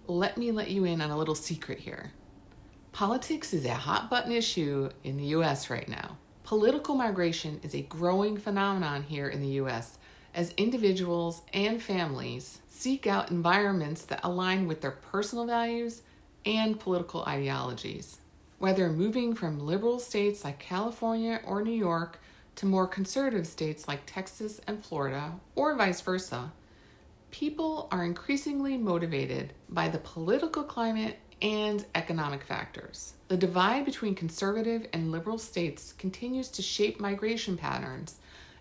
Let me let you in on a little secret here. Politics is a hot button issue in the US right now. Political migration is a growing phenomenon here in the US as individuals and families seek out environments that align with their personal values and political ideologies. Whether moving from liberal states like California or New York to more conservative states like Texas and Florida, or vice versa, people are increasingly motivated by the political climate and economic factors. The divide between conservative and liberal states continues to shape migration patterns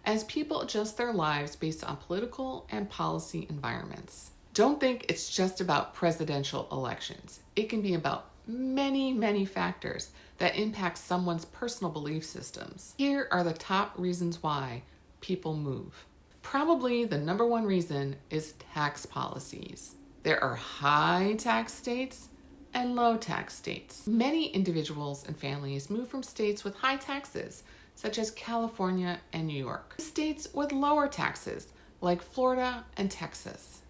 as people adjust their lives based on political and policy environments. Don't think it's just about presidential elections. It can be about many factors that impact someone's personal belief systems. Here are the top reasons why people move. Probably the number one reason is tax policies. There are high tax states and low tax states. Many individuals and families move from states with high taxes, such as California and New York, to states with lower taxes, like Florida and Texas.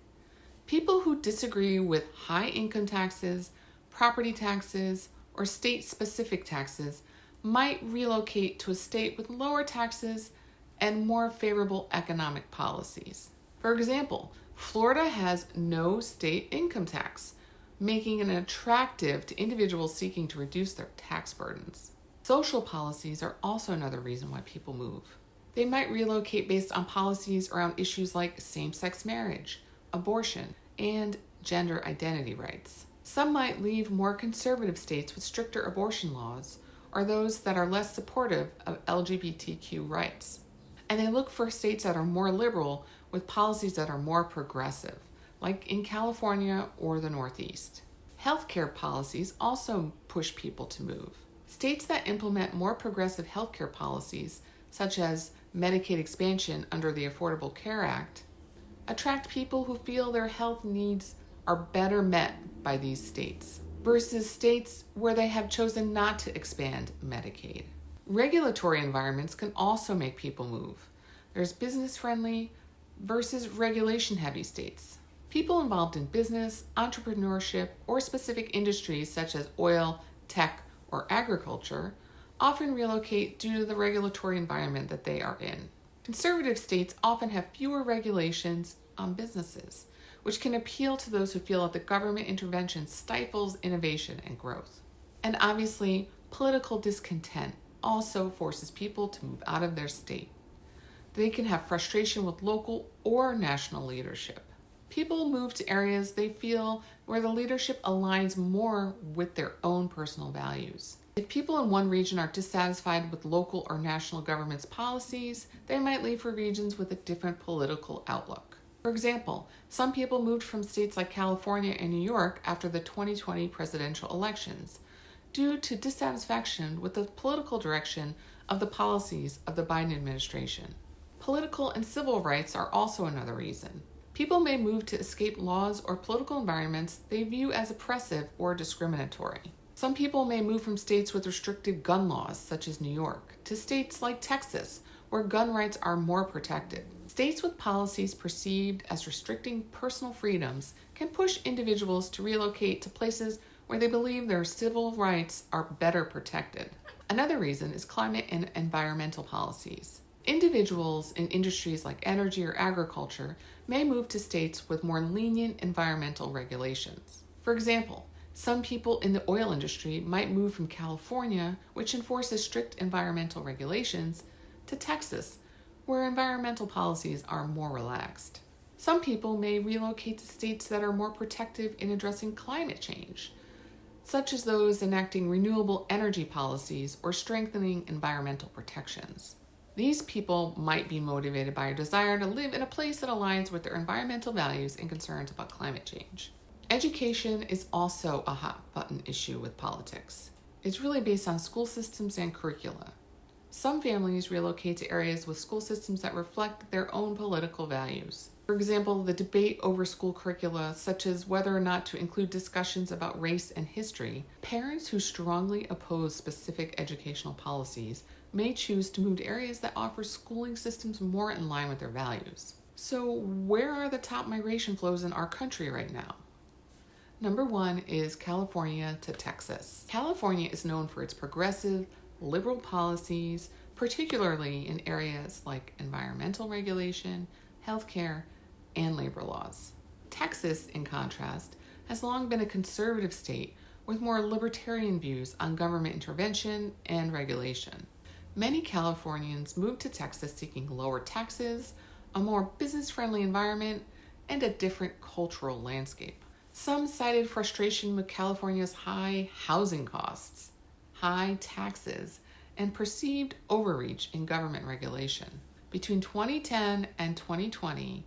People who disagree with high income taxes, property taxes, or state-specific taxes might relocate to a state with lower taxes and more favorable economic policies. For example, Florida has no state income tax, making it attractive to individuals seeking to reduce their tax burdens. Social policies are also another reason why people move. They might relocate based on policies around issues like same-sex marriage, abortion, and gender identity rights. Some might leave more conservative states with stricter abortion laws or those that are less supportive of LGBTQ rights. And they look for states that are more liberal with policies that are more progressive, like in California or the Northeast. Healthcare policies also push people to move. States that implement more progressive healthcare policies, such as Medicaid expansion under the Affordable Care Act, attract people who feel their health needs are better met by these states, versus states where they have chosen not to expand Medicaid. Regulatory environments can also make people move. There's business-friendly versus regulation-heavy states. People involved in business, entrepreneurship, or specific industries such as oil, tech, or agriculture often relocate due to the regulatory environment that they are in. Conservative states often have fewer regulations on businesses, which can appeal to those who feel that the government intervention stifles innovation and growth. And obviously, political discontent also forces people to move out of their state. They can have frustration with local or national leadership. People move to areas they feel where the leadership aligns more with their own personal values. If people in one region are dissatisfied with local or national government's policies, they might leave for regions with a different political outlook. For example, some people moved from states like California and New York after the 2020 presidential elections due to dissatisfaction with the political direction of the policies of the Biden administration. Political and civil rights are also another reason. People may move to escape laws or political environments they view as oppressive or discriminatory. Some people may move from states with restricted gun laws, such as New York, to states like Texas, where gun rights are more protected. States with policies perceived as restricting personal freedoms can push individuals to relocate to places where they believe their civil rights are better protected. Another reason is climate and environmental policies. Individuals in industries like energy or agriculture may move to states with more lenient environmental regulations. For example, some people in the oil industry might move from California, which enforces strict environmental regulations, to Texas, where environmental policies are more relaxed. Some people may relocate to states that are more protective in addressing climate change, such as those enacting renewable energy policies or strengthening environmental protections. These people might be motivated by a desire to live in a place that aligns with their environmental values and concerns about climate change. Education is also a hot-button issue with politics. It's really based on school systems and curricula. Some families relocate to areas with school systems that reflect their own political values. For example, the debate over school curricula, such as whether or not to include discussions about race and history, parents who strongly oppose specific educational policies may choose to move to areas that offer schooling systems more in line with their values. So where are the top migration flows in our country right now? Number 1 is California to Texas. California is known for its progressive, liberal policies, particularly in areas like environmental regulation, healthcare, and labor laws. Texas, in contrast, has long been a conservative state with more libertarian views on government intervention and regulation. Many Californians moved to Texas seeking lower taxes, a more business-friendly environment, and a different cultural landscape. Some cited frustration with California's high housing costs, high taxes, and perceived overreach in government regulation. Between 2010 and 2020,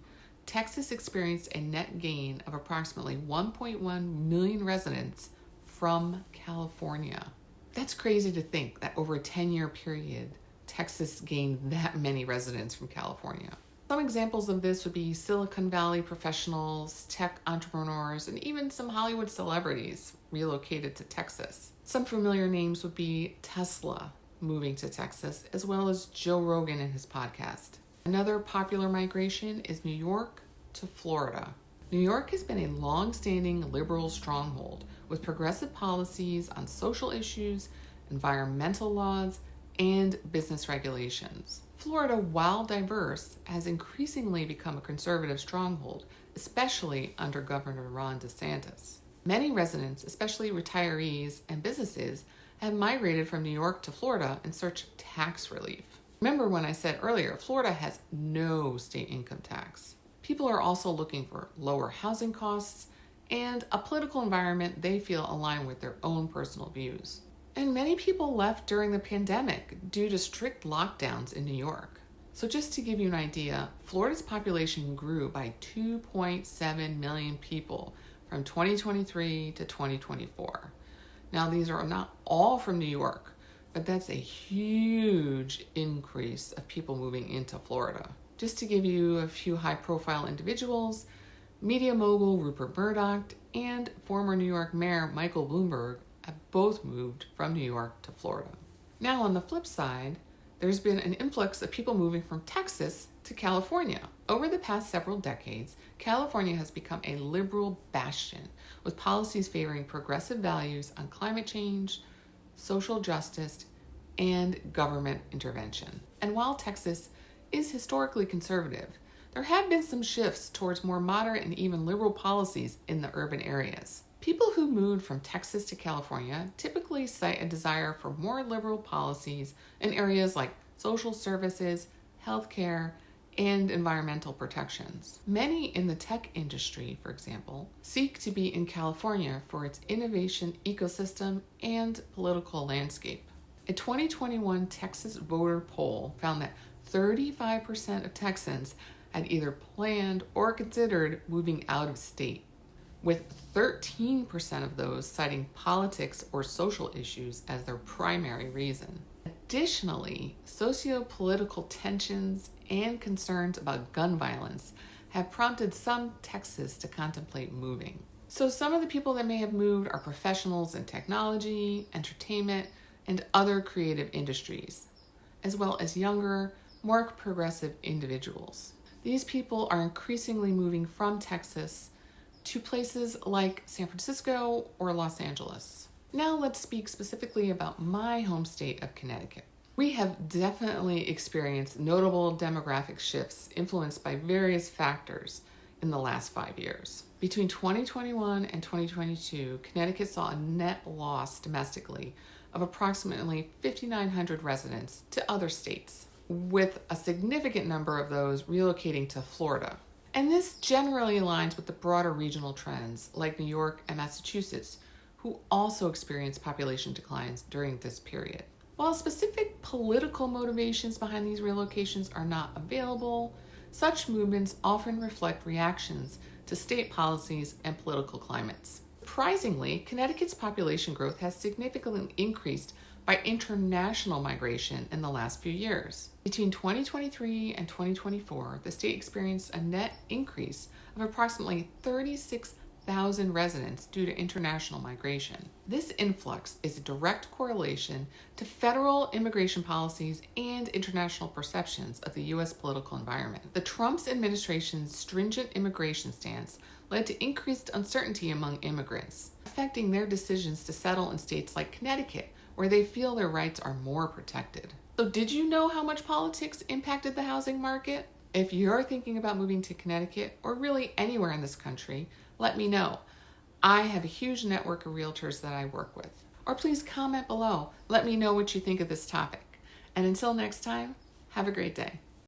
Texas experienced a net gain of approximately 1.1 million residents from California. That's crazy to think that over a 10-year period, Texas gained that many residents from California. Some examples of this would be Silicon Valley professionals, tech entrepreneurs, and even some Hollywood celebrities relocated to Texas. Some familiar names would be Tesla moving to Texas, as well as Joe Rogan and his podcast. Another popular migration is New York to Florida. New York has been a long-standing liberal stronghold with progressive policies on social issues, environmental laws, and business regulations. Florida, while diverse, has increasingly become a conservative stronghold, especially under Governor Ron DeSantis. Many residents, especially retirees and businesses, have migrated from New York to Florida in search of tax relief. Remember when I said earlier, Florida has no state income tax. People are also looking for lower housing costs and a political environment they feel aligned with their own personal views. And many people left during the pandemic due to strict lockdowns in New York. So just to give you an idea, Florida's population grew by 2.7 million people from 2023 to 2024. Now, these are not all from New York, but that's a huge increase of people moving into Florida. Just to give you a few high-profile individuals, media mogul Rupert Murdoch and former New York Mayor Michael Bloomberg have both moved from New York to Florida. Now, on the flip side, there's been an influx of people moving from Texas to California. Over the past several decades, California has become a liberal bastion with policies favoring progressive values on climate change, social justice, and government intervention. And while Texas is historically conservative, there have been some shifts towards more moderate and even liberal policies in the urban areas. People who moved from Texas to California typically cite a desire for more liberal policies in areas like social services, healthcare, and environmental protections. Many in the tech industry, for example, seek to be in California for its innovation ecosystem and political landscape. A 2021 Texas voter poll found that 35% of Texans had either planned or considered moving out of state, with 13% of those citing politics or social issues as their primary reason. Additionally, socio-political tensions and concerns about gun violence have prompted some Texans to contemplate moving. So some of the people that may have moved are professionals in technology, entertainment, and other creative industries, as well as younger, more progressive individuals. These people are increasingly moving from Texas to places like San Francisco or Los Angeles. Now let's speak specifically about my home state of Connecticut. We have definitely experienced notable demographic shifts influenced by various factors in the last 5 years. Between 2021 and 2022, Connecticut saw a net loss domestically of approximately 5,900 residents to other states, with a significant number of those relocating to Florida. And this generally aligns with the broader regional trends like New York and Massachusetts, who also experienced population declines during this period. While specific political motivations behind these relocations are not available, such movements often reflect reactions to state policies and political climates. Surprisingly, Connecticut's population growth has significantly increased by international migration in the last few years. Between 2023 and 2024, the state experienced a net increase of approximately 36,000 residents due to international migration. This influx is a direct correlation to federal immigration policies and international perceptions of the U.S. political environment. The Trump administration's stringent immigration stance led to increased uncertainty among immigrants, affecting their decisions to settle in states like Connecticut, where they feel their rights are more protected. So did you know how much politics impacted the housing market? If you're thinking about moving to Connecticut, or really anywhere in this country, let me know. I have a huge network of realtors that I work with. Or please comment below. Let me know what you think of this topic. And until next time, have a great day.